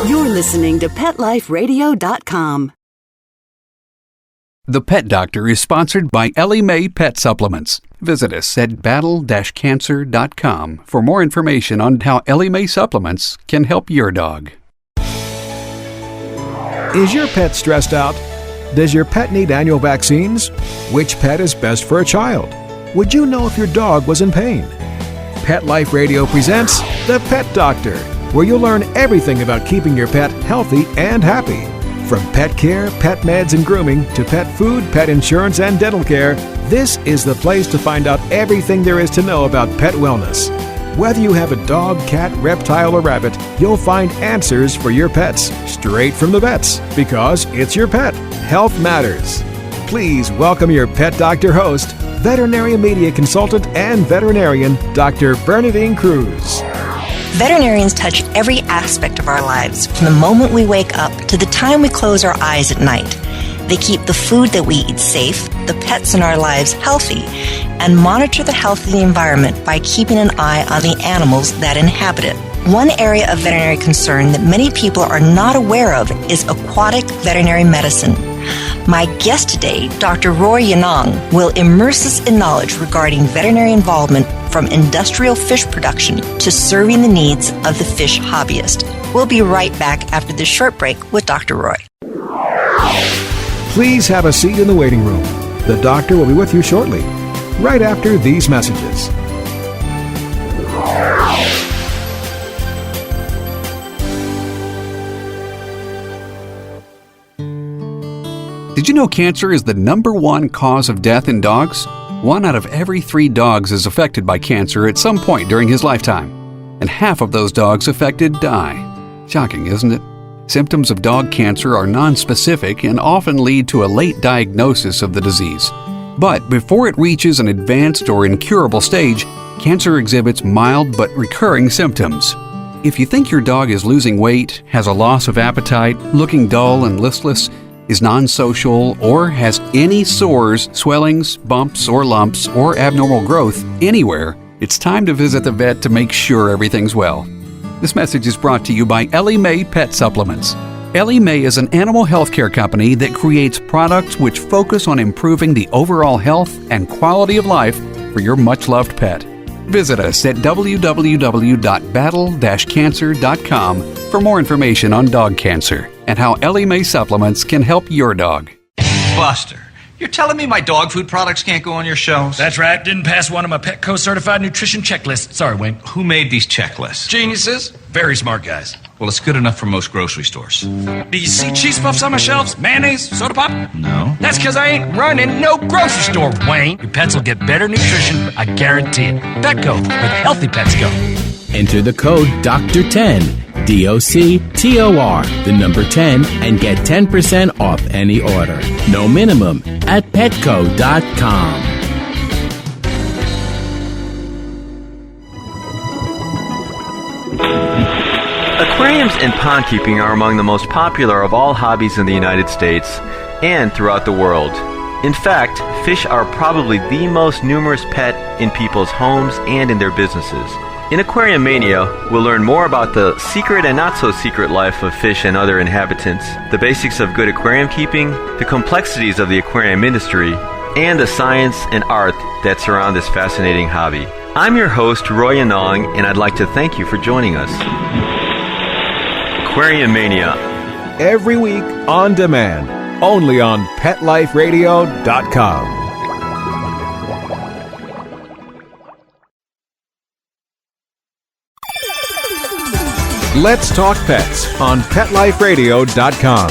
You're listening to PetLifeRadio.com. The Pet Doctor is sponsored by Ellie Mae Pet Supplements. Visit us at battle-cancer.com for more information on how Ellie Mae supplements can help your dog. Is your pet stressed out? Does your pet need annual vaccines? Which pet is best for a child? Would you know if your dog was in pain? Pet Life Radio presents The Pet Doctor, where you'll learn everything about keeping your pet healthy and happy. From pet care, pet meds and grooming, to pet food, pet insurance, and dental care, this is the place to find out everything there is to know about pet wellness. Whether you have a dog, cat, reptile, or rabbit, you'll find answers for your pets straight from the vets, because it's your pet. Health matters. Please welcome your Pet Doctor host, veterinary media consultant and veterinarian, Dr. Bernadine Cruz. Veterinarians touch every aspect of our lives, from the moment we wake up to the time we close our eyes at night. They keep the food that we eat safe, the pets in our lives healthy, and monitor the health of the environment by keeping an eye on the animals that inhabit it. One area of veterinary concern that many people are not aware of is aquatic veterinary medicine. My guest today, Dr. Roy Yanong, will immerse us in knowledge regarding veterinary involvement from industrial fish production to serving the needs of the fish hobbyist. We'll be right back after this short break with Dr. Roy. Please have a seat in the waiting room. The doctor will be with you shortly, right after these messages. Did you know cancer is the #1 cause of death in dogs? 1 out of every 3 dogs is affected by cancer at some point during his lifetime, and half of those dogs affected die. Shocking, isn't it? Symptoms of dog cancer are nonspecific and often lead to a late diagnosis of the disease. But before it reaches an advanced or incurable stage, cancer exhibits mild but recurring symptoms. If you think your dog is losing weight, has a loss of appetite, looking dull and listless, is non-social, or has any sores, swellings, bumps, or lumps, or abnormal growth anywhere, it's time to visit the vet to make sure everything's well. This message is brought to you by Ellie Mae Pet Supplements. Ellie Mae is an animal healthcare company that creates products which focus on improving the overall health and quality of life for your much-loved pet. Visit us at www.battle-cancer.com for more information on dog cancer and how Ellie Mae supplements can help your dog. Buster, you're telling me my dog food products can't go on your shelves? That's right. Didn't pass one of my Petco certified nutrition checklists. Sorry, Wayne. Who made these checklists? Geniuses. Very smart guys. Well, it's good enough for most grocery stores. Do you see cheese puffs on my shelves? Mayonnaise? Soda pop? No. That's because I ain't running no grocery store, Wayne. Your pets will get better nutrition, I guarantee it. Petco, where the healthy pets go. Enter the code Dr10, DOCTOR, the number 10, and get 10% off any order. No minimum at petco.com. Aquariums and pond keeping are among the most popular of all hobbies in the United States and throughout the world. In fact, fish are probably the most numerous pet in people's homes and in their businesses. In Aquariumania, we'll learn more about the secret and not-so-secret life of fish and other inhabitants, the basics of good aquarium keeping, the complexities of the aquarium industry, and the science and art that surround this fascinating hobby. I'm your host, Roy Yanong, and I'd like to thank you for joining us. Aquariumania. Every week on demand, only on PetLifeRadio.com. Let's Talk Pets on PetLifeRadio.com.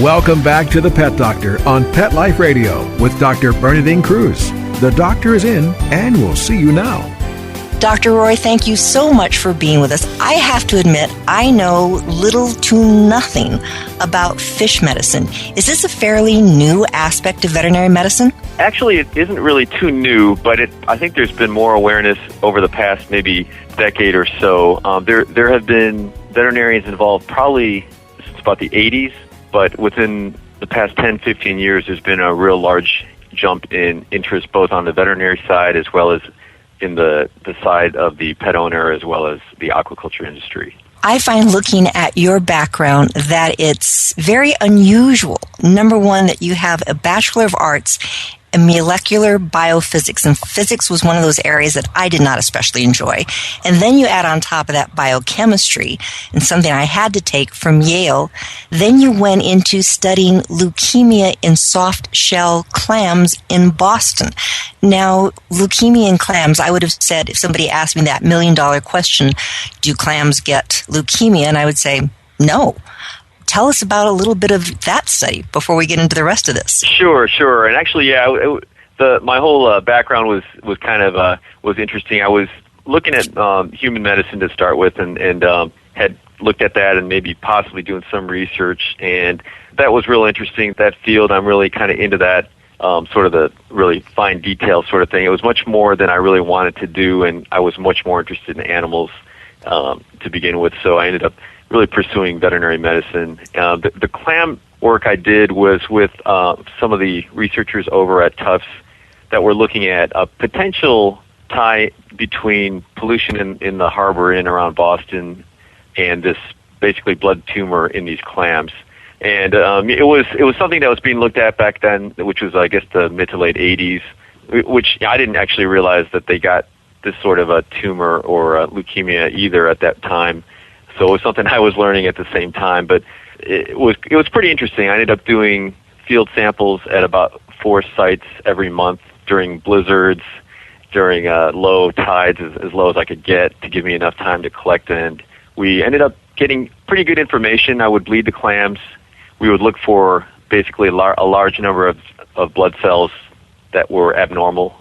Welcome back to the Pet Doctor on Pet Life Radio with Dr. Bernadine Cruz. The doctor is in, and we'll see you now. Dr. Roy, thank you so much for being with us. I have to admit, I know little to nothing about fish medicine. Is this a fairly new aspect of veterinary medicine? Actually, it isn't really too new, but I think there's been more awareness over the past maybe decade or so. There have been veterinarians involved probably since about the 80s, but within the past 10, 15 years, there's been a real large jump in interest both on the veterinary side as well as in the side of the pet owner as well as the aquaculture industry. I find looking at your background that it's very unusual. Number one, that you have a Bachelor of Arts in molecular biophysics, and physics was one of those areas that I did not especially enjoy. And then you add on top of that biochemistry, and something I had to take from Yale. Then you went into studying leukemia in soft shell clams in Boston. Now, leukemia in clams, I would have said, if somebody asked me that $1 million question, do clams get leukemia? And I would say, no. Tell us about a little bit of that study before we get into the rest of this. Sure. And actually, my whole background was kind of was interesting. I was looking at human medicine to start with, and had looked at that and maybe possibly doing some research, and that was real interesting. That field, I'm really kind of into that sort of the really fine detail sort of thing. It was much more than I really wanted to do, and I was much more interested in animals to begin with. So I ended up really pursuing veterinary medicine. The clam work I did was with some of the researchers over at Tufts that were looking at a potential tie between pollution in the harbor in around Boston and this basically blood tumor in these clams. And it was something that was being looked at back then, which was, I guess, the mid to late 80s, which I didn't actually realize that they got this sort of a tumor or a leukemia either at that time. So it was something I was learning at the same time, but it was pretty interesting. I ended up doing field samples at about 4 sites every month during blizzards, during low tides, as low as I could get to give me enough time to collect. And we ended up getting pretty good information. I would bleed the clams. We would look for basically a large number of blood cells that were abnormal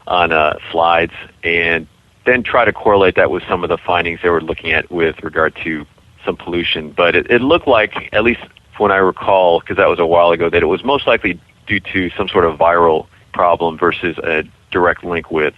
on slides, and then try to correlate that with some of the findings they were looking at with regard to some pollution. But it looked like, at least when I recall, because that was a while ago, that it was most likely due to some sort of viral problem versus a direct link with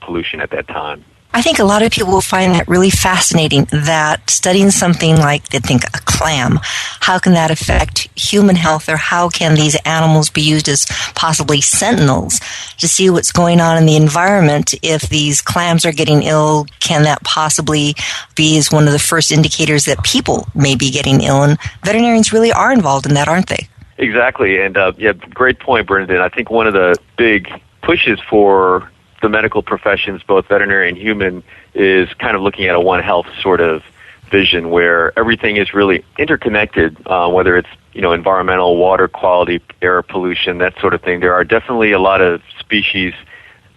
pollution at that time. I think a lot of people will find that really fascinating, that studying something like, they think, a clam, how can that affect human health, or how can these animals be used as possibly sentinels to see what's going on in the environment? If these clams are getting ill, can that possibly be as one of the first indicators that people may be getting ill? And veterinarians really are involved in that, aren't they? Exactly, and great point, Bernadette. I think one of the big pushes for the medical professions, both veterinary and human, is kind of looking at a One Health sort of vision where everything is really interconnected, whether it's environmental, water quality, air pollution, that sort of thing. There are definitely a lot of species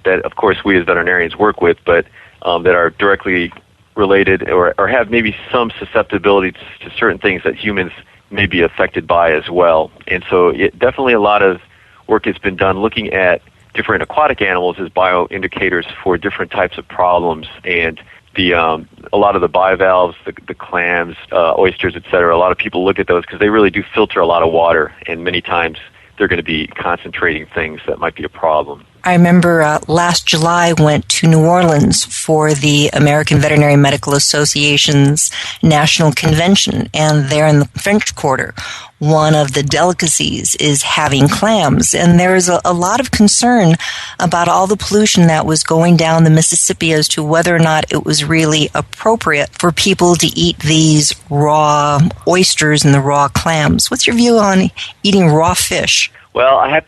that, of course, we as veterinarians work with, but that are directly related or have maybe some susceptibility to certain things that humans may be affected by as well. And so definitely a lot of work has been done looking at different aquatic animals as bioindicators for different types of problems, and a lot of the bivalves, the clams, oysters, etc. A lot of people look at those because they really do filter a lot of water, and many times they're going to be concentrating things that might be a problem. I remember last July I went to New Orleans for the American Veterinary Medical Association's National Convention, and there in the French Quarter, one of the delicacies is having clams, and there is a lot of concern about all the pollution that was going down the Mississippi as to whether or not it was really appropriate for people to eat these raw oysters and the raw clams. What's your view on eating raw fish? Well, I have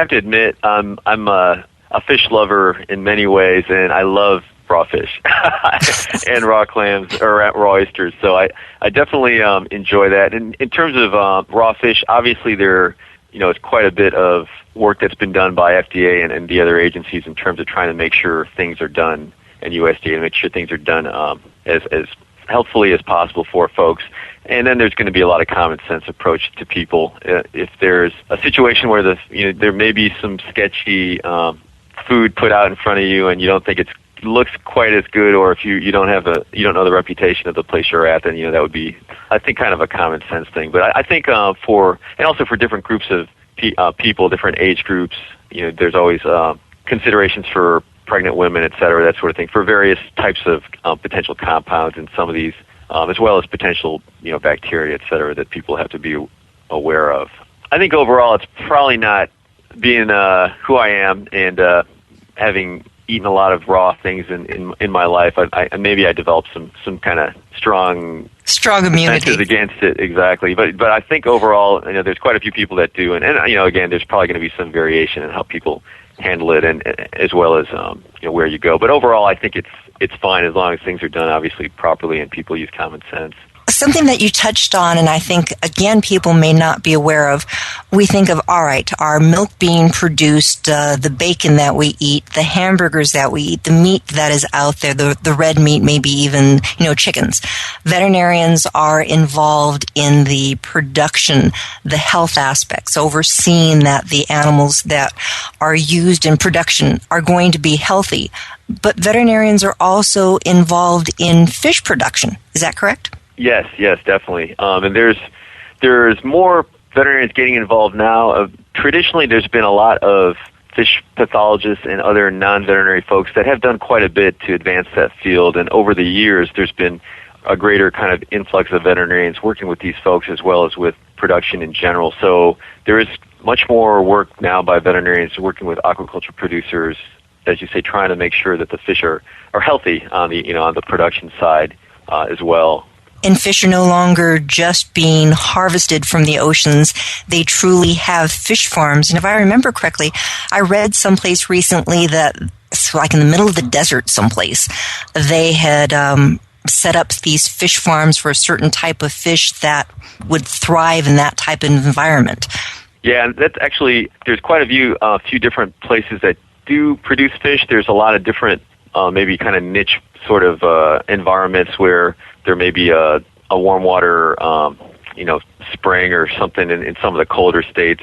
to admit, I'm a fish lover in many ways, and I love raw fish and raw clams or raw oysters. So I definitely enjoy that. And in terms of raw fish, obviously there it's quite a bit of work that's been done by FDA and the other agencies in terms of trying to make sure things are done, and USDA, to make sure things are done as healthfully as possible for folks. And then there's going to be a lot of common sense approach to people. If there's a situation where there may be some sketchy food put out in front of you, and you don't think it looks quite as good, or if you don't know the reputation of the place you're at, then that would be, I think, kind of a common sense thing. But I think for different groups of people, different age groups, there's always considerations for pregnant women, et cetera, that sort of thing, for various types of potential compounds in some of these, as well as potential bacteria, et cetera, that people have to be aware of. I think overall it's probably not, being who I am and having eaten a lot of raw things in my life, maybe I developed some kind of strong immunity against it. Exactly. But I think overall, there's quite a few people that do, and again, there's probably going to be some variation in how people handle it, and as well as where you go. But overall, I think it's fine as long as things are done obviously properly and people use common sense. Something that you touched on, and I think, again, people may not be aware of, we think of, all right, our milk being produced, the bacon that we eat, the hamburgers that we eat, the meat that is out there, the red meat, maybe even, chickens. Veterinarians are involved in the production, the health aspects, overseeing that the animals that are used in production are going to be healthy. But veterinarians are also involved in fish production. Is that correct? Yes, definitely. And there's more veterinarians getting involved now. Traditionally, there's been a lot of fish pathologists and other non-veterinary folks that have done quite a bit to advance that field. And over the years, there's been a greater kind of influx of veterinarians working with these folks as well as with production in general. So there is much more work now by veterinarians working with aquaculture producers, as you say, trying to make sure that the fish are healthy on the production side as well. And fish are no longer just being harvested from the oceans. They truly have fish farms. And if I remember correctly, I read someplace recently that, like in the middle of the desert someplace, they had set up these fish farms for a certain type of fish that would thrive in that type of environment. Yeah, and that's actually, there's quite a few different places that do produce fish. There's a lot of different maybe kind of niche sort of environments where there may be a warm water, spring or something in some of the colder states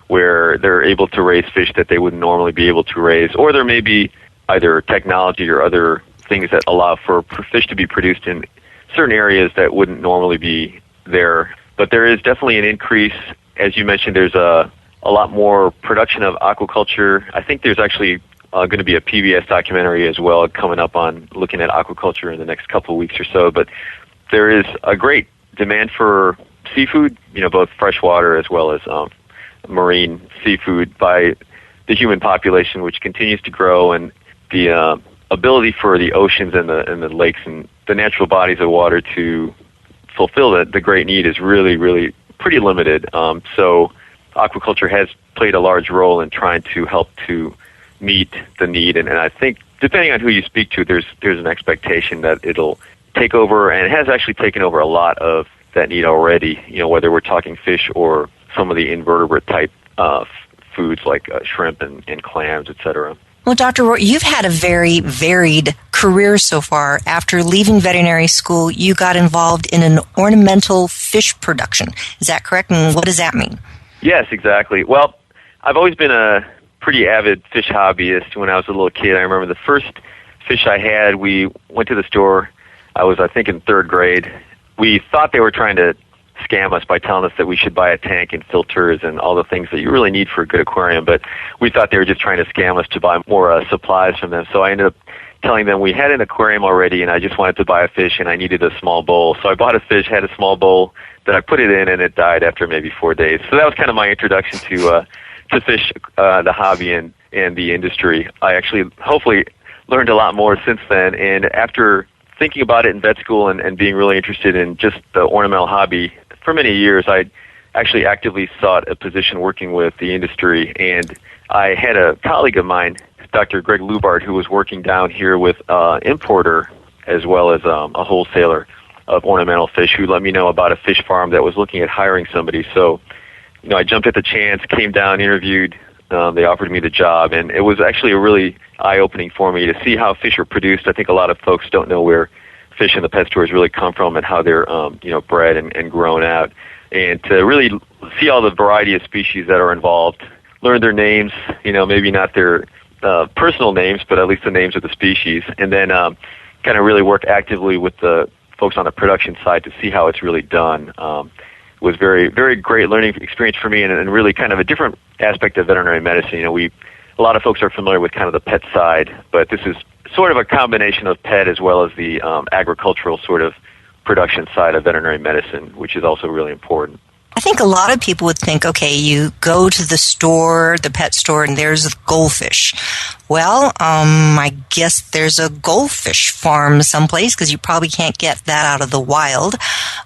where they're able to raise fish that they wouldn't normally be able to raise. Or there may be either technology or other things that allow for fish to be produced in certain areas that wouldn't normally be there. But there is definitely an increase. As you mentioned, there's a lot more production of aquaculture. I think there's actually going to be a PBS documentary as well coming up on looking at aquaculture in the next couple of weeks or so. But there is a great demand for seafood, both freshwater as well as marine seafood by the human population, which continues to grow, and the ability for the oceans and the lakes and the natural bodies of water to fulfill the great need is really, really pretty limited. So aquaculture has played a large role in trying to help to meet the need, and I think depending on who you speak to, there's an expectation that it'll take over, and it has actually taken over a lot of that need already, whether we're talking fish or some of the invertebrate type foods like shrimp and clams, etc. Well, Dr. Rohr, you've had a very varied career so far. After leaving veterinary school, you got involved in an ornamental fish production. Is that correct? And what does that mean? Yes, exactly. Well, I've always been a pretty avid fish hobbyist. When I was a little kid, I remember the first fish I had, we went to the store. I was, I think, in third grade. We thought they were trying to scam us by telling us that we should buy a tank and filters and all the things that you really need for a good aquarium, but we thought they were just trying to scam us to buy more supplies from them. So I ended up telling them we had an aquarium already and I just wanted to buy a fish and I needed a small bowl. So I bought a fish, had a small bowl that I put it in, and it died after maybe 4 days. So that was kind of my introduction to fish, the hobby and the industry. I actually hopefully learned a lot more since then, and after thinking about it in vet school and being really interested in just the ornamental hobby for many years, I actually actively sought a position working with the industry, and I had a colleague of mine, Dr. Greg Lubart, who was working down here with importer as well as a wholesaler of ornamental fish, who let me know about a fish farm that was looking at hiring somebody. So, I jumped at the chance, came down, interviewed. They offered me the job, and it was actually a really eye-opening for me to see how fish are produced. I think a lot of folks don't know where fish in the pet stores really come from and how they're, bred and grown out. And to really see all the variety of species that are involved, learn their names, maybe not their personal names, but at least the names of the species, and then kind of really work actively with the folks on the production side to see how it's really done. Was very, very great learning experience for me, and really kind of a different aspect of veterinary medicine. A lot of folks are familiar with kind of the pet side, but this is sort of a combination of pet as well as the agricultural sort of production side of veterinary medicine, which is also really important. I think a lot of people would think, okay, you go to the store, the pet store, and there's a goldfish. Well, I guess there's a goldfish farm someplace because you probably can't get that out of the wild.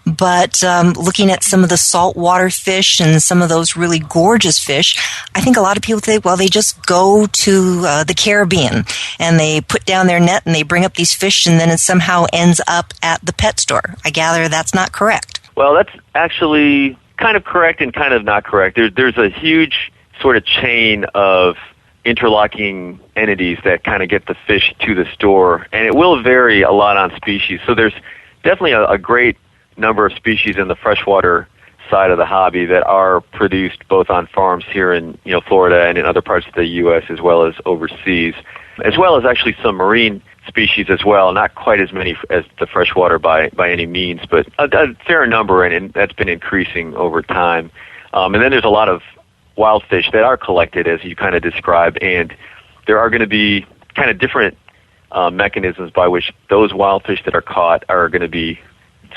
But looking at some of the saltwater fish and some of those really gorgeous fish, I think a lot of people think, well, they just go to the Caribbean and they put down their net and they bring up these fish and then it somehow ends up at the pet store. I gather that's not correct. Well, that's actually kind of correct and kind of not correct. There's a huge sort of chain of interlocking entities that kind of get the fish to the store, and it will vary a lot on species. So there's definitely a great number of species in the freshwater side of the hobby that are produced both on farms here in Florida and in other parts of the U.S. as well as overseas, as well as actually some marine species as well. Not quite as many as the freshwater by any means, but a fair number, and that's been increasing over time. And then there's a lot of wild fish that are collected, as you kind of described, and there are going to be kind of different mechanisms by which those wild fish that are caught are going to be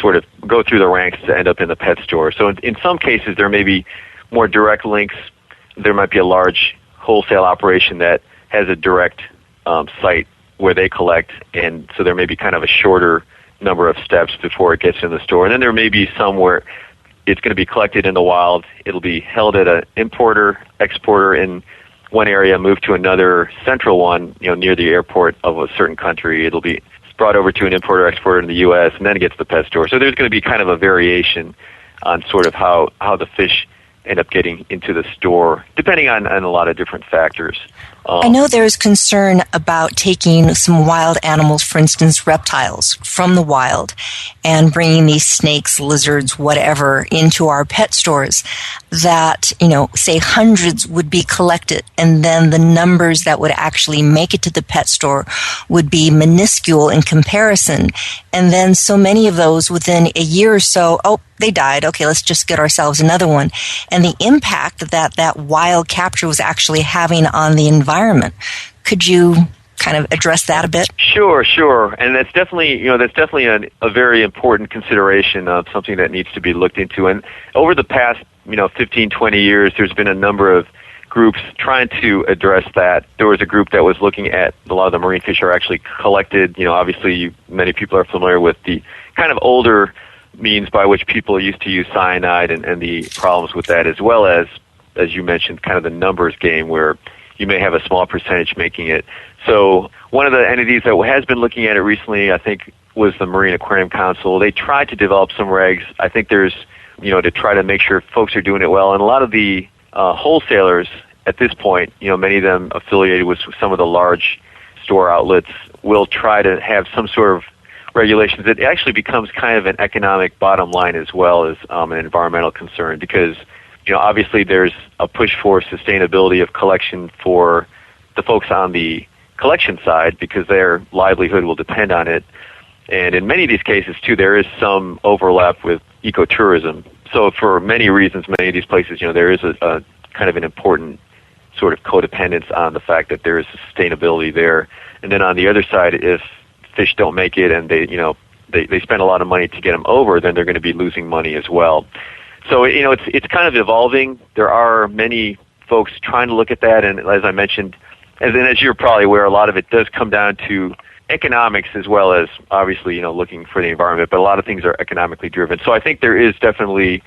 sort of go through the ranks to end up in the pet store. So in some cases, there may be more direct links. There might be a large wholesale operation that has a direct site where they collect, and so there may be kind of a shorter number of steps before it gets in the store. And then there may be somewhere it's going to be collected in the wild. It'll be held at an importer, exporter in one area, moved to another central one, near the airport of a certain country. It'll be brought over to an importer, exporter in the U.S., and then it gets to the pet store. So there's going to be kind of a variation on sort of how the fish end up getting into the store, depending on a lot of different factors. I know there is concern about taking some wild animals, for instance, reptiles, from the wild and bringing these snakes, lizards, whatever, into our pet stores that, say hundreds would be collected, and then the numbers that would actually make it to the pet store would be minuscule in comparison. And then so many of those within a year or so, they died. Okay, let's just get ourselves another one. And the impact that wild capture was actually having on the environment. Could you kind of address that a bit? Sure. And that's definitely, a very important consideration of something that needs to be looked into. And over the past, 15, 20 years, there's been a number of groups trying to address that. There was a group that was looking at a lot of the marine fish are actually collected. Obviously, many people are familiar with the kind of older means by which people used to use cyanide and the problems with that, as well as you mentioned, kind of the numbers game where you may have a small percentage making it. So one of the entities that has been looking at it recently, I think, was the Marine Aquarium Council. They tried to develop some regs. I think there's, to try to make sure folks are doing it well. And a lot of the wholesalers at this point, many of them affiliated with some of the large store outlets, will try to have some sort of regulations. It actually becomes kind of an economic bottom line as well as an environmental concern, because obviously there's a push for sustainability of collection for the folks on the collection side because their livelihood will depend on it. And in many of these cases, too, there is some overlap with ecotourism. So for many reasons, many of these places, there is a kind of an important sort of codependence on the fact that there is sustainability there. And then on the other side, if fish don't make it and they spend a lot of money to get them over, then they're going to be losing money as well. So, it's kind of evolving. There are many folks trying to look at that, and as I mentioned, as you're probably aware, a lot of it does come down to economics as well as, obviously, looking for the environment, but a lot of things are economically driven. So I think there is definitely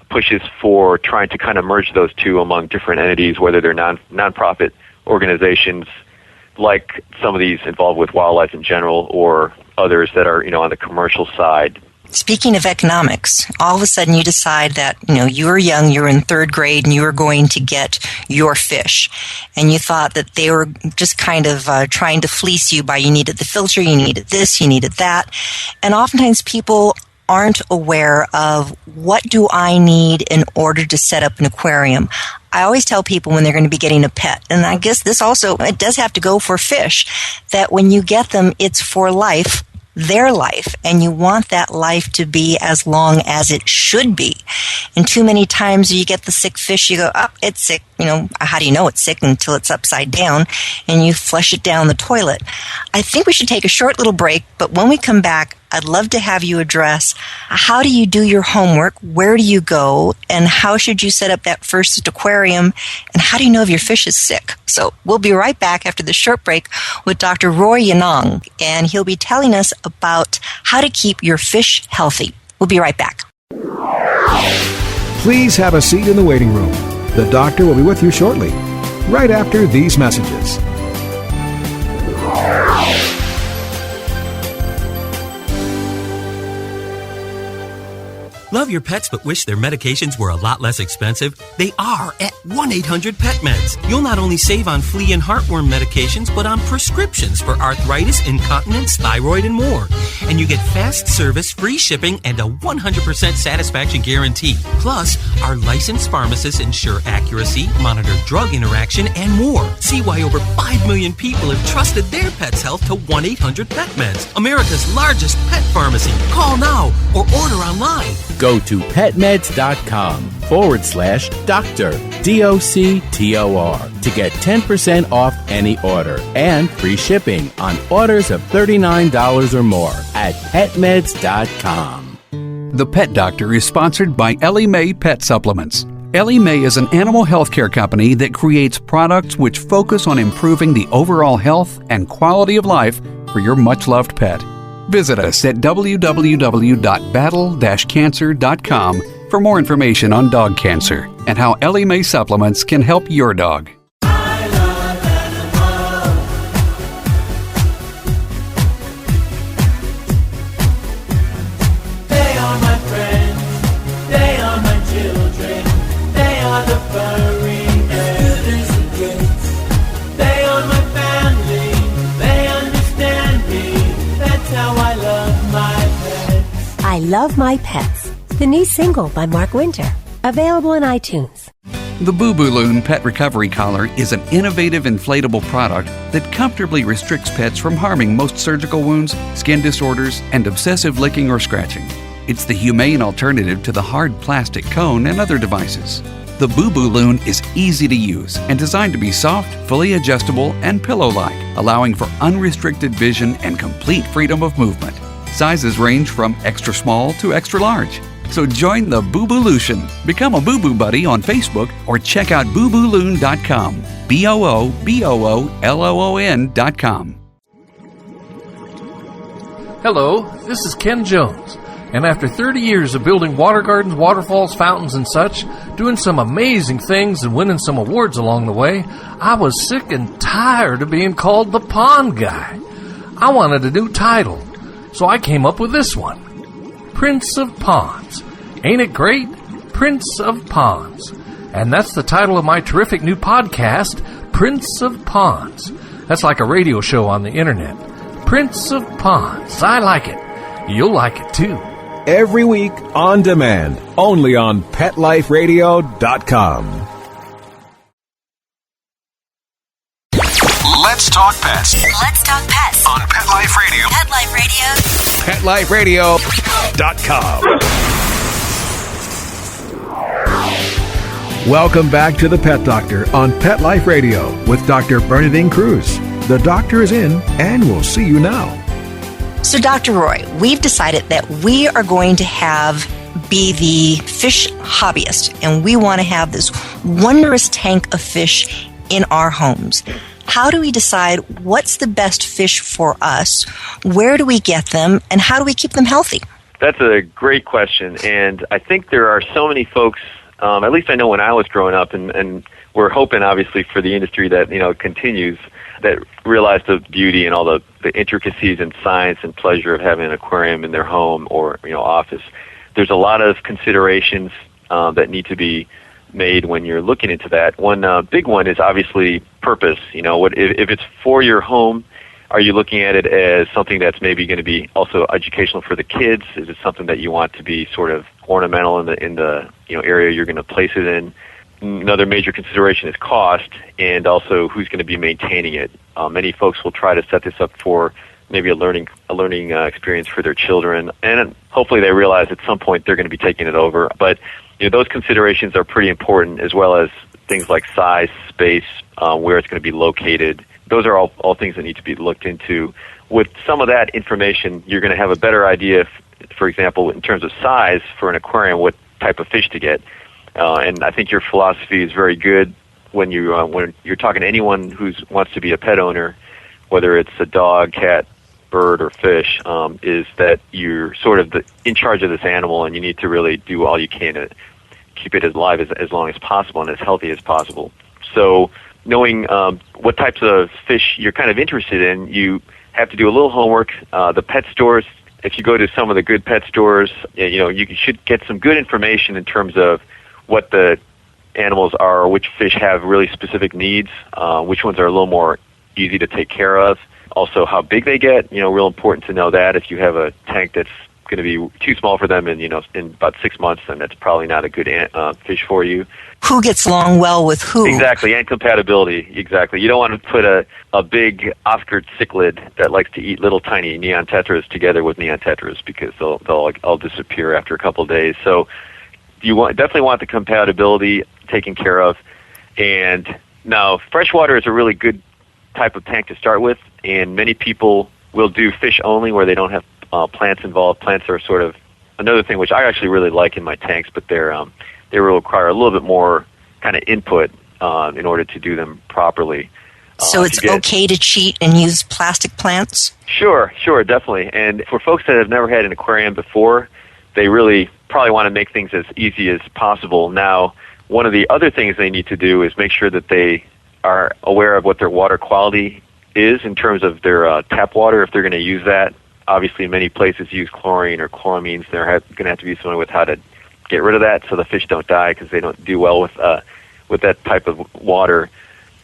pushes for trying to kind of merge those two among different entities, whether they're non-profit organizations, like some of these involved with wildlife in general, or others that are, on the commercial side. Speaking of economics, all of a sudden you decide that, you were young, you were in third grade, and you were going to get your fish. And you thought that they were just kind of trying to fleece you by you needed the filter, you needed this, you needed that. And oftentimes people aren't aware of what do I need in order to set up an aquarium. I always tell people when they're going to be getting a pet, and I guess this also, it does have to go for fish, that when you get them, it's for life, their life, and you want that life to be as long as it should be. And too many times you get the sick fish, you go, it's sick. How do you know it's sick until it's upside down, and you flush it down the toilet. I think we should take a short little break, but when we come back, I'd love to have you address how do you do your homework, where do you go, and how should you set up that first aquarium, and how do you know if your fish is sick? So we'll be right back after the short break with Dr. Roy Yanong, and he'll be telling us about how to keep your fish healthy. We'll be right back. Please have a seat in the waiting room. The doctor will be with you shortly, right after these messages. Love your pets but wish their medications were a lot less expensive? They are at 1-800-PET-MEDS. You'll not only save on flea and heartworm medications, but on prescriptions for arthritis, incontinence, thyroid, and more. And you get fast service, free shipping, and a 100% satisfaction guarantee. Plus, our licensed pharmacists ensure accuracy, monitor drug interaction, and more. See why over 5 million people have trusted their pet's health to 1-800-PET-MEDS, America's largest pet pharmacy. Call now or order online. Go to petmeds.com/doctor, DOCTOR, to get 10% off any order and free shipping on orders of $39 or more at petmeds.com. The Pet Doctor is sponsored by Ellie Mae Pet Supplements. Ellie Mae is an animal healthcare company that creates products which focus on improving the overall health and quality of life for your much-loved pet. Visit us at www.battle-cancer.com for more information on dog cancer and how Ellie Mae supplements can help your dog. They are my friends, they are my children, they are the furry goodness and gifts. They are my family, they understand me, that's how I love my pets. I Love My Pets, the new single by Mark Winter, available on iTunes. The Boo Boo Loon Pet Recovery Collar is an innovative inflatable product that comfortably restricts pets from harming most surgical wounds, skin disorders, and obsessive licking or scratching. It's the humane alternative to the hard plastic cone and other devices. The Boo Boo Loon is easy to use and designed to be soft, fully adjustable, and pillow-like, allowing for unrestricted vision and complete freedom of movement. Sizes range from extra small to extra large. So join the Boo Boo Lution, become a Boo Boo Buddy on Facebook, or check out boobooloon.com. BOOBOOLOON.com. Hello, this is Ken Jones, and after 30 years of building water gardens, waterfalls, fountains, and such, doing some amazing things and winning some awards along the way, I was sick and tired of being called the pond guy. I wanted a new title, so I came up with this one. Prince of Ponds. Ain't it great? Prince of Ponds. And that's the title of my terrific new podcast, Prince of Ponds. That's like a radio show on the internet. Prince of Ponds. I like it. You'll like it too. Every week on demand, only on PetLifeRadio.com. Let's talk pets. Let's talk pets On Pet Life Radio. Pet Life Radio. PetLifeRadio.com. Welcome back to the Pet Doctor on Pet Life Radio with Dr. Bernadine Cruz. The doctor is in, and we'll see you now. So, Dr. Roy, we've decided that we are going to be the fish hobbyist, and we want to have this wondrous tank of fish in our homes. How do we decide what's the best fish for us? Where do we get them? And how do we keep them healthy? That's a great question, and I think there are so many folks, at least I know when I was growing up, and we're hoping, obviously, for the industry that, continues, that realize the beauty and all the intricacies and science and pleasure of having an aquarium in their home or, office. There's a lot of considerations that need to be made when you're looking into that. One big one is obviously purpose. If it's for your home, are you looking at it as something that's maybe going to be also educational for the kids? Is it something that you want to be sort of ornamental in the area you're going to place it in? Another major consideration is cost, and also who's going to be maintaining it. Many folks will try to set this up for maybe a learning experience for their children, and hopefully they realize at some point they're going to be taking it over. But those considerations are pretty important, as well as things like size, space, where it's going to be located. Those are all things that need to be looked into. with some of that information, you're going to have a better idea, for example, in terms of size for an aquarium, what type of fish to get. And I think your philosophy is very good when you're talking to anyone who wants to be a pet owner, whether it's a dog, cat, bird, or fish, is that you're sort of in charge of this animal, and you need to really do all you can to keep it alive as long as possible and as healthy as possible. So knowing what types of fish you're kind of interested in, you have to do a little homework. The pet stores, if you go to some of the good pet stores, you should get some good information in terms of what the animals are, or which fish have really specific needs, which ones are a little more easy to take care of. Also, how big they get, real important to know that. If you have a tank that's going to be too small for them in about 6 months, then that's probably not a good fish for you. Who gets along well with who? Exactly, and compatibility, exactly. You don't want to put a big Oscar cichlid that likes to eat little tiny neon tetras together with neon tetras, because they'll all disappear after a couple of days. So you definitely want the compatibility taken care of. And now, freshwater is a really good type of tank to start with, and many people will do fish only where they don't have plants involved. Plants are sort of another thing which I actually really like in my tanks, but they will require a little bit more kind of input in order to do them properly. So it's okay to cheat and use plastic plants? Sure, definitely. And for folks that have never had an aquarium before, they really probably want to make things as easy as possible. Now, one of the other things they need to do is make sure that they are aware of what their water quality is in terms of their tap water, if they're going to use that. Obviously, many places use chlorine or chloramines. They're going to have to be familiar with how to get rid of that so the fish don't die, because they don't do well with that type of water.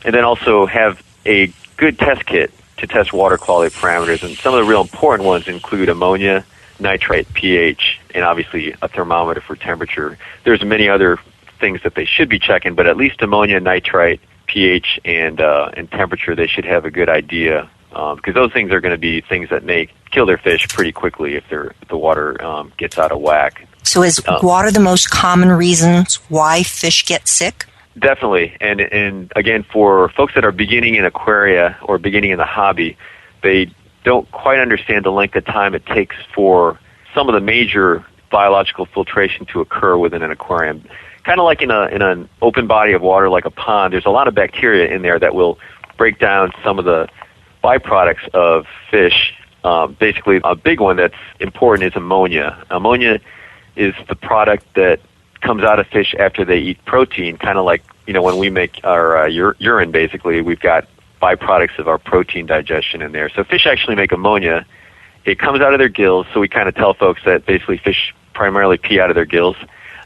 And then also have a good test kit to test water quality parameters. And some of the real important ones include ammonia, nitrite, pH, and obviously a thermometer for temperature. There's many other things that they should be checking, but at least ammonia, nitrite, pH, and temperature, they should have a good idea, because those things are going to be things that may kill their fish pretty quickly if the water gets out of whack. So is water the most common reasons why fish get sick? Definitely. And again, for folks that are beginning in aquaria or beginning in the hobby, they don't quite understand the length of time it takes for some of the major biological filtration to occur within an aquarium. Kind of like in an open body of water like a pond, there's a lot of bacteria in there that will break down some of the byproducts of fish. Basically, a big one that's important is ammonia. Ammonia is the product that comes out of fish after they eat protein, kind of like, when we make our urine, basically, we've got byproducts of our protein digestion in there. So fish actually make ammonia. It comes out of their gills, so we kind of tell folks that basically fish primarily pee out of their gills.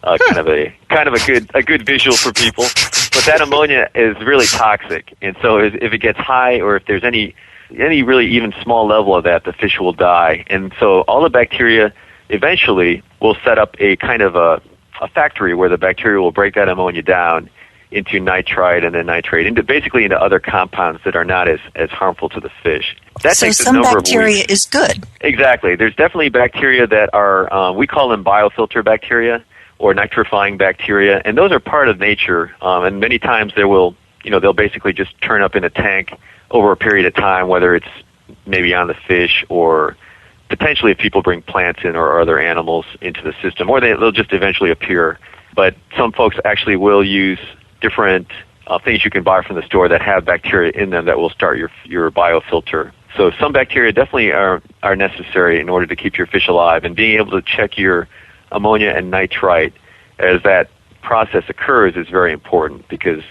Kind of a good visual for people. But that ammonia is really toxic, and so if it gets high, or if there's any really even small level of that, the fish will die. And so all the bacteria eventually will set up a kind of a factory where the bacteria will break that ammonia down into nitrite and then nitrate, into other compounds that are not as harmful to the fish. That so takes some a number bacteria of weeks. is good. Exactly. There's definitely bacteria that are, we call them biofilter bacteria or nitrifying bacteria, and those are part of nature. And many times they'll basically just turn up in a tank over a period of time, whether it's maybe on the fish or potentially if people bring plants in or other animals into the system, or they'll just eventually appear. But some folks actually will use different things you can buy from the store that have bacteria in them that will start your biofilter. So some bacteria definitely are necessary in order to keep your fish alive, and being able to check your ammonia and nitrite as that process occurs is very important, because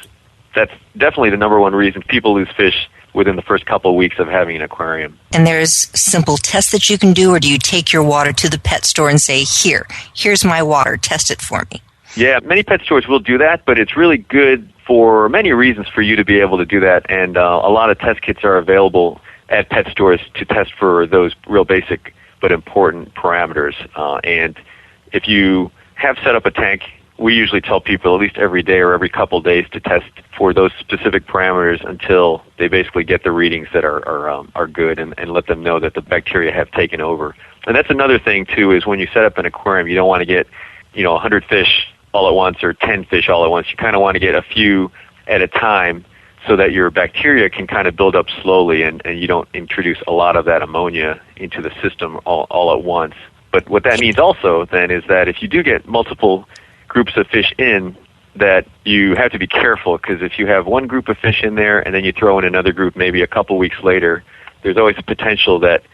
that's definitely the number one reason people lose fish within the first couple of weeks of having an aquarium. And there's simple tests that you can do, or do you take your water to the pet store and say, here's my water, test it for me? Yeah, many pet stores will do that, but it's really good for many reasons for you to be able to do that, and a lot of test kits are available at pet stores to test for those real basic but important parameters. And if you have set up a tank, we usually tell people at least every day or every couple of days to test for those specific parameters until they basically get the readings that are good, and let them know that the bacteria have taken over. And that's another thing, too, is when you set up an aquarium, you don't want to get 100 fish all at once or 10 fish all at once. You kind of want to get a few at a time so that your bacteria can kind of build up slowly and you don't introduce a lot of that ammonia into the system all at once. But what that means also then is that if you do get multiple groups of fish in, that you have to be careful, because if you have one group of fish in there and then you throw in another group maybe a couple weeks later, there's always a potential that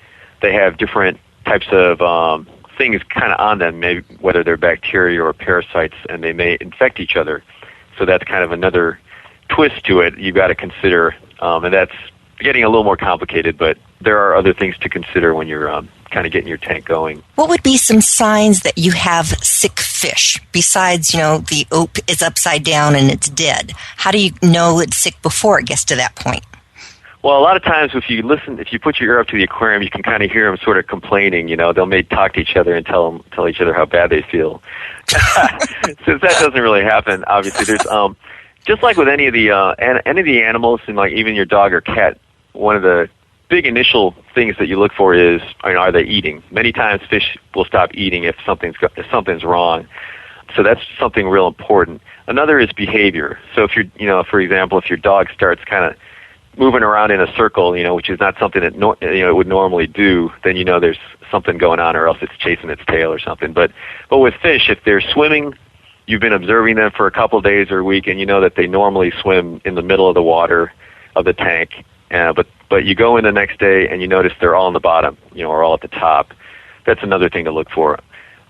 they have different types of things kind of on them, maybe whether they're bacteria or parasites, and they may infect each other. So that's kind of another twist to it you've got to consider, and that's getting a little more complicated, but there are other things to consider when you're kind of getting your tank going. What would be some signs that you have sick fish besides, the OP is upside down and it's dead? How do you know it's sick before it gets to that point? Well, a lot of times if you put your ear up to the aquarium, you can kind of hear them sort of complaining. They'll maybe talk to each other and tell each other how bad they feel. Since that doesn't really happen, obviously, there's just like with any of the animals, and like even your dog or cat, one of the big initial things that you look for is, are they eating? Many times fish will stop eating if something's wrong. So that's something real important. Another is behavior. So if for example, if your dog starts kind of moving around in a circle, which is not something that it would normally do, then there's something going on, or else it's chasing its tail or something. But with fish, if they're swimming, you've been observing them for a couple of days or a week, and you know that they normally swim in the middle of the water of the tank. But you go in the next day and you notice they're all on the bottom, or all at the top. That's another thing to look for.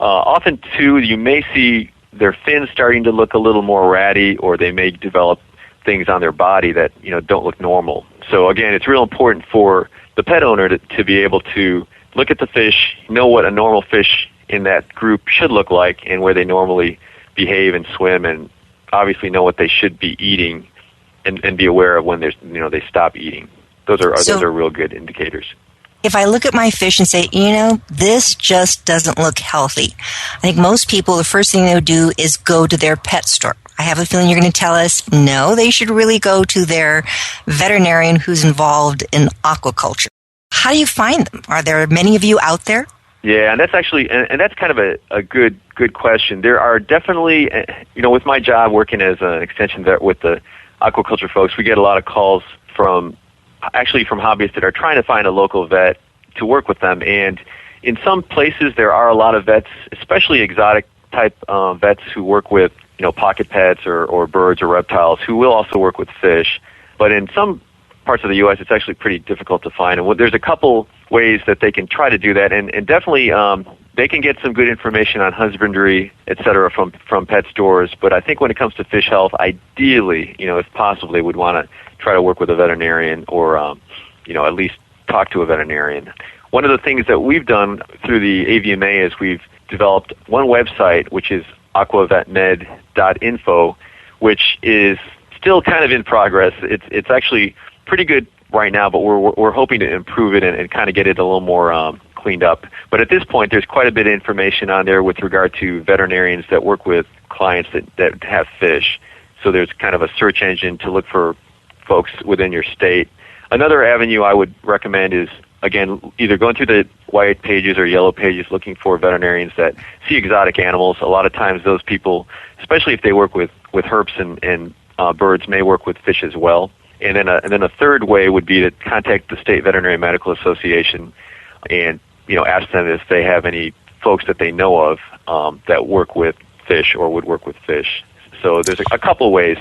Often, too, you may see their fins starting to look a little more ratty, or they may develop things on their body that don't look normal. So again, it's real important for the pet owner to be able to look at the fish, know what a normal fish in that group should look like, and where they normally behave and swim, and obviously know what they should be eating, and be aware of when they stop eating. Those are real good indicators. If I look at my fish and say, this just doesn't look healthy, I think most people, the first thing they'll do is go to their pet store. I have a feeling you're going to tell us, no, they should really go to their veterinarian who's involved in aquaculture. How do you find them? Are there many of you out there? Yeah, and that's actually, and that's kind of a good question. There are definitely, with my job working as an extension vet with the aquaculture folks, we get a lot of calls from hobbyists that are trying to find a local vet to work with them. And in some places, there are a lot of vets, especially exotic type vets who work with, pocket pets or birds or reptiles, who will also work with fish. But in some parts of the U.S., it's actually pretty difficult to find. And there's a couple ways that they can try to do that. And definitely they can get some good information on husbandry, et cetera, from pet stores. But I think when it comes to fish health, ideally, if possible, they would want to try to work with a veterinarian, or at least talk to a veterinarian. One of the things that we've done through the AVMA is we've developed one website, which is aquavetmed.info, which is still kind of in progress. It's actually pretty good right now, but we're hoping to improve it and kind of get it a little more cleaned up. But at this point, there's quite a bit of information on there with regard to veterinarians that work with clients that have fish. So there's kind of a search engine to look for folks within your state. Another avenue I would recommend is, again, either going through the white pages or yellow pages looking for veterinarians that see exotic animals. A lot of times those people, especially if they work with herps and birds, may work with fish as well. And then a third way would be to contact the State Veterinary Medical Association and ask them if they have any folks that they know of that work with fish or would work with fish. So there's a couple ways.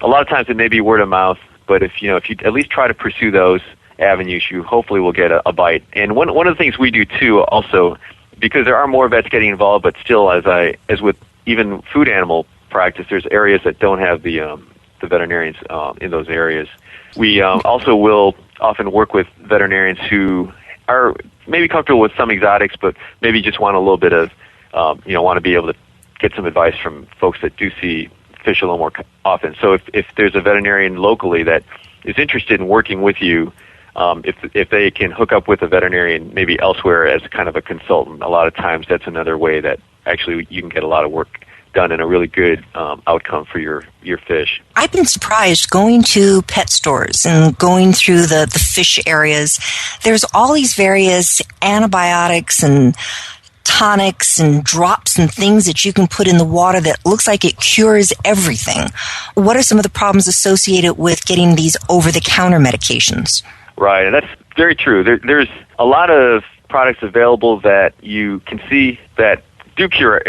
A lot of times it may be word of mouth, but if you at least try to pursue those avenues, you hopefully will get a bite. And one of the things we do too, also, because there are more vets getting involved, but still, as with even food animal practice, there's areas that don't have the veterinarians in those areas. We also will often work with veterinarians who are maybe comfortable with some exotics, but maybe just want a little bit of, want to be able to get some advice from folks that do see fish a little more often. So if there's a veterinarian locally that is interested in working with you, if they can hook up with a veterinarian maybe elsewhere as kind of a consultant, a lot of times that's another way that actually you can get a lot of work done and a really good outcome for your fish. I've been surprised going to pet stores and going through the fish areas. There's all these various antibiotics and tonics and drops and things that you can put in the water that looks like it cures everything. What are some of the problems associated with getting these over-the-counter medications? Right, and that's very true. There's a lot of products available that you can see that do cure,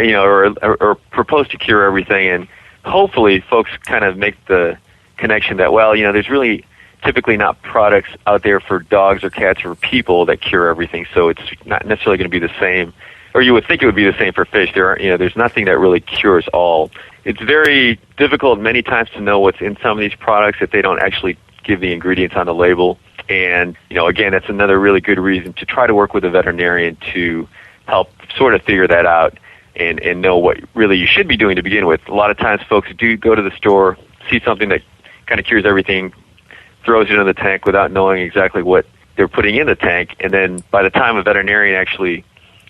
or propose to cure everything, and hopefully folks kind of make the connection that, well, there's really typically not products out there for dogs or cats or people that cure everything, so it's not necessarily going to be the same, or you would think it would be the same for fish. There's nothing that really cures all. It's very difficult many times to know what's in some of these products if they don't actually give the ingredients on the label. And, again, that's another really good reason to try to work with a veterinarian to help sort of figure that out and know what really you should be doing to begin with. A lot of times folks do go to the store, see something that kind of cures everything, throws it in the tank without knowing exactly what they're putting in the tank, and then by the time a veterinarian actually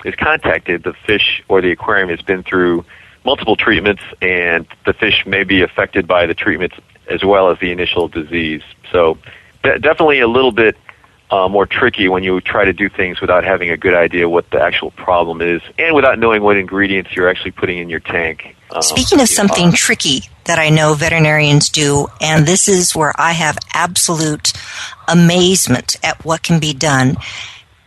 is contacted, the fish or the aquarium has been through multiple treatments, and the fish may be affected by the treatments as well as the initial disease. So definitely a little bit more tricky when you try to do things without having a good idea what the actual problem is and without knowing what ingredients you're actually putting in your tank. Speaking of something tricky that I know veterinarians do, and this is where I have absolute amazement at what can be done,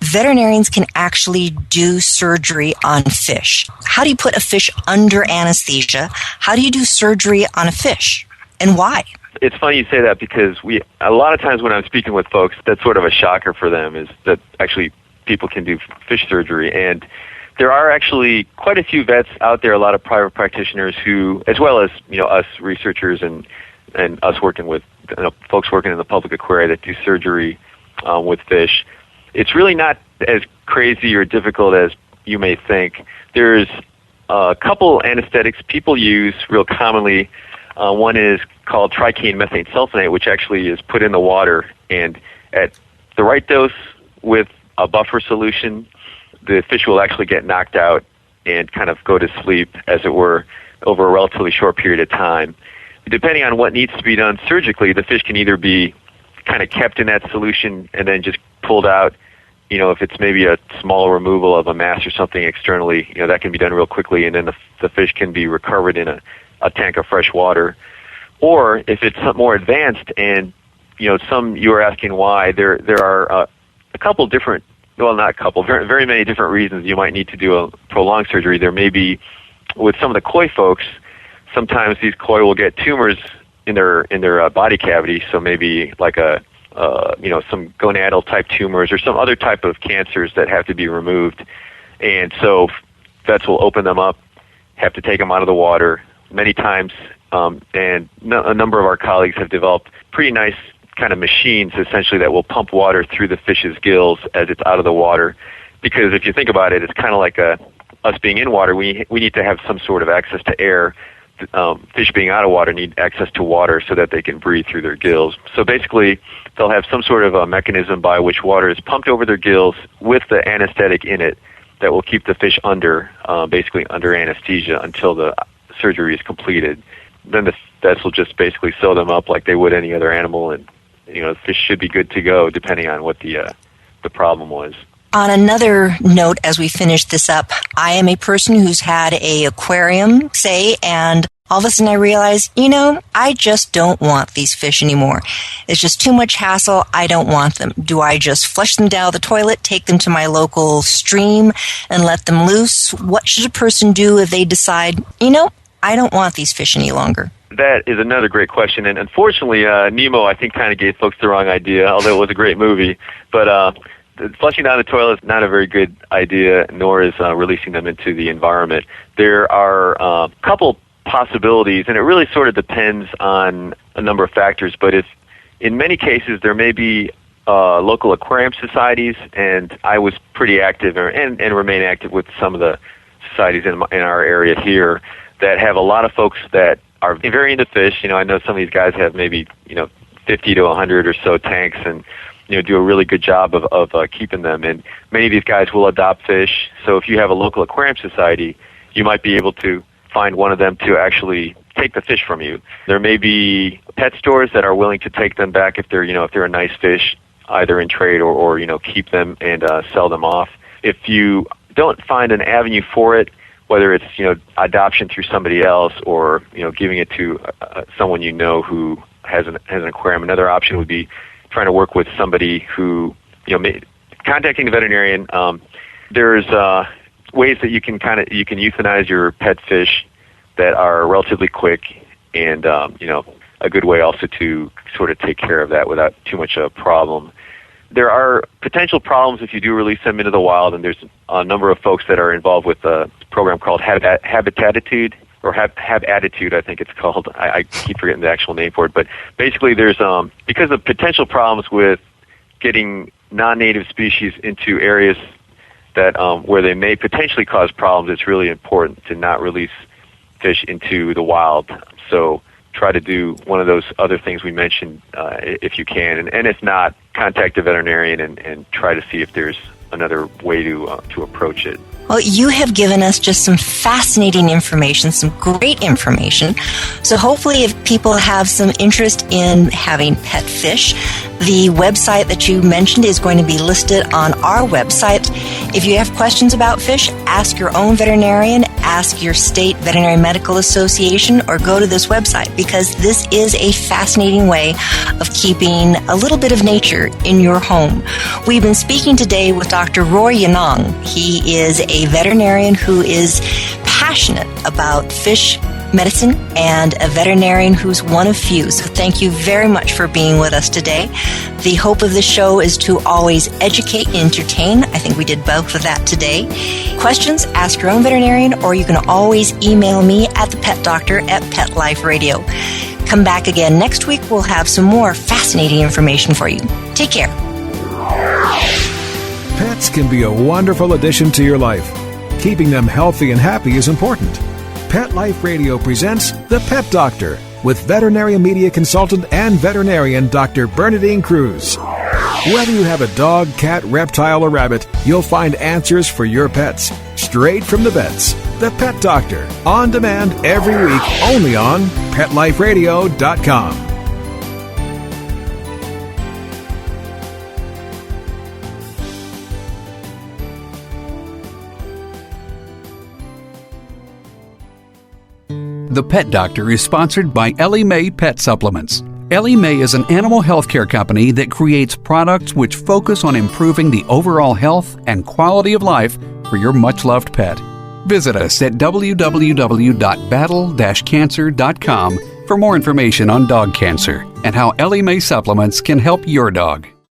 veterinarians can actually do surgery on fish. How do you put a fish under anesthesia? How do you do surgery on a fish? And why? It's funny you say that because a lot of times when I'm speaking with folks, that's sort of a shocker for them, is that actually people can do fish surgery. And there are actually quite a few vets out there, a lot of private practitioners who, as well as us researchers and us working with folks working in the public aquaria that do surgery with fish. It's really not as crazy or difficult as you may think. There's a couple anesthetics people use real commonly. One is called tricaine methane sulfonate, which actually is put in the water, and at the right dose with a buffer solution, the fish will actually get knocked out and kind of go to sleep, as it were, over a relatively short period of time. Depending on what needs to be done surgically, the fish can either be kind of kept in that solution and then just pulled out. If it's maybe a small removal of a mass or something externally, that can be done real quickly, and then the fish can be recovered in a tank of fresh water. Or if it's more advanced, and you were asking why, there are a couple different, well, not a couple, very, very many different reasons you might need to do a prolonged surgery. There may be, with some of the koi folks, sometimes these koi will get tumors in their body cavity, so maybe like some gonadal type tumors or some other type of cancers that have to be removed. And so vets will open them up, have to take them out of the water many times, and a number of our colleagues have developed pretty nice kind of machines, essentially, that will pump water through the fish's gills as it's out of the water. Because if you think about it, it's kind of like us being in water. We need to have some sort of access to air. Fish being out of water need access to water so that they can breathe through their gills. So basically, they'll have some sort of a mechanism by which water is pumped over their gills with the anesthetic in it that will keep the fish basically under anesthesia until the surgery is completed. Then the vets will just basically sew them up like they would any other animal, and the fish should be good to go depending on what the problem was. On another note, as we finish this up, I am a person who's had a aquarium, and all of a sudden I realize, I just don't want these fish anymore. It's just too much hassle. I don't want them. Do I just flush them down the toilet, take them to my local stream, and let them loose? What should a person do if they decide, I don't want these fish any longer? That is another great question, and unfortunately, Nemo, I think, kind of gave folks the wrong idea, although it was a great movie. But flushing down the toilet is not a very good idea, nor is releasing them into the environment. There are a couple possibilities, and it really sort of depends on a number of factors, but in many cases there may be local aquarium societies, and I was pretty active and remain active with some of the societies in our area here that have a lot of folks that are very into fish. I know some of these guys have maybe 50 to 100 or so tanks, and do a really good job of keeping them. And many of these guys will adopt fish. So if you have a local aquarium society, you might be able to find one of them to actually take the fish from you. There may be pet stores that are willing to take them back if they're a nice fish, either in trade or keep them and sell them off. If you don't find an avenue for it, whether it's adoption through somebody else or giving it to someone who has an aquarium. Another option would be trying to work with somebody who contacting the veterinarian. There's ways that you can euthanize your pet fish that are relatively quick and a good way also to sort of take care of that without too much of a problem. There are potential problems if you do release them into the wild, and there's a number of folks that are involved with a program called Habitatitude, or Habitatitude, I think it's called. I keep forgetting the actual name for it. But basically there's, because of potential problems with getting non-native species into areas that where they may potentially cause problems, it's really important to not release fish into the wild. So try to do one of those other things we mentioned if you can, and if not, contact a veterinarian and try to see if there's another way to approach it. Well, you have given us just some fascinating information, some great information. So hopefully if people have some interest in having pet fish, the website that you mentioned is going to be listed on our website. If you have questions about fish, ask your own veterinarian, ask your state veterinary medical association, or go to this website, because this is a fascinating way of keeping a little bit of nature in your home. We've been speaking today with Dr. Roy Yanong. He is a veterinarian who is passionate about fish medicine and a veterinarian who's one of few. So thank you very much for being with us today. The hope of the show is to always educate and entertain. I think we did both of that today. Questions, ask your own veterinarian, or you can always email me at @Pet Life Radio. Come back again next week. We'll have some more fascinating information for you. Take care. Pets can be a wonderful addition to your life. Keeping them healthy and happy is important. Pet Life Radio presents The Pet Doctor with veterinary media consultant and veterinarian Dr. Bernadine Cruz. Whether you have a dog, cat, reptile, or rabbit, you'll find answers for your pets straight from the vets. The Pet Doctor, on demand every week, only on PetLifeRadio.com. The Pet Doctor is sponsored by Ellie Mae Pet Supplements. Ellie Mae is an animal healthcare company that creates products which focus on improving the overall health and quality of life for your much-loved pet. Visit us at www.battle-cancer.com for more information on dog cancer and how Ellie Mae supplements can help your dog.